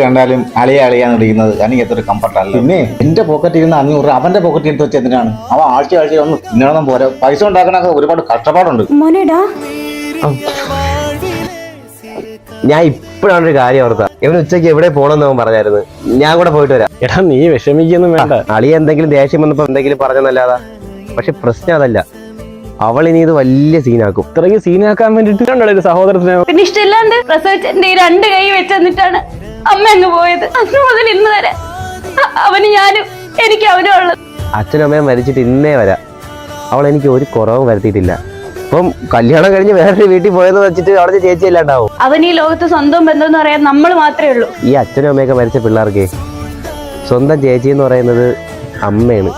കണ്ടാലും അളിയാന്ന് വിളിക്കുന്നത് എനിക്ക് എത്ര കംഫർട്ടല്ല. പിന്നെ എന്റെ പോക്കറ്റിൽ ഇരുന്ന് 500 രൂപ അവന്റെ പോക്കറ്റിൽ എടുത്ത് വെച്ച് എന്തിനാണ്? അവൻ ആഴ്ച ഒന്ന് തിന്നണം പോരാ. പൈസ ഉണ്ടാക്കണൊക്കെ ഒരുപാട് കഷ്ടപ്പാടുണ്ട്. ഞാൻ ഇപ്പോഴാണ് ഒരു കാര്യം ഓർത്ത. ഇവൻ ഉച്ചയ്ക്ക് എവിടെ പോകണമെന്ന് അവൻ പറഞ്ഞായിരുന്നു. ഞാൻ കൂടെ പോയിട്ട് വരാം. എടാ നീ വിഷമിക്കൊന്നും വേണ്ട. അളിയ എന്തെങ്കിലും ദേഷ്യം വന്നപ്പോ എന്തെങ്കിലും പറഞ്ഞെന്നല്ലാതാ. പക്ഷെ പ്രശ്നം അതല്ല, അവളിനി ഇത് വലിയ സീനാക്കും. ഇത്രയ്ക്ക് സീനാക്കാൻ വേണ്ടിട്ട് ഒരു സഹോദരത്തിനെ പിന്നെ ഇഷ്ടമില്ലാണ്ട് പ്രസവിച്ചെന്റെ ഈ 2 കൈ വെച്ചെന്നിട്ടാണ് അമ്മ അങ്ങ് പോയത്. അന്ന് മുതൽ ഇന്ന് വരെ അവന് ഞാനും എനിക്ക് അവനും ഉള്ളത്. അച്ഛനും അമ്മയും മരിച്ചിട്ട് ഇന്നേ വരാം അവൾ എനിക്ക് ഒരു കുറവും വരുത്തിയിട്ടില്ല. അപ്പം കല്യാണം കഴിഞ്ഞ് വേറൊരു വീട്ടിൽ പോയെന്ന് വെച്ചിട്ട് അവിടെ ചേച്ചി അല്ലാണ്ടാവും. അവൻ ഈ ലോകത്ത് സ്വന്തം ബന്ധം എന്ന് പറയാൻ നമ്മൾ മാത്രമേ ഉള്ളൂ. ഈ അച്ഛനും അമ്മയൊക്കെ മരിച്ച പിള്ളേർക്ക് സ്വന്തം ചേച്ചി എന്ന് പറയുന്നത് അമ്മയാണ്.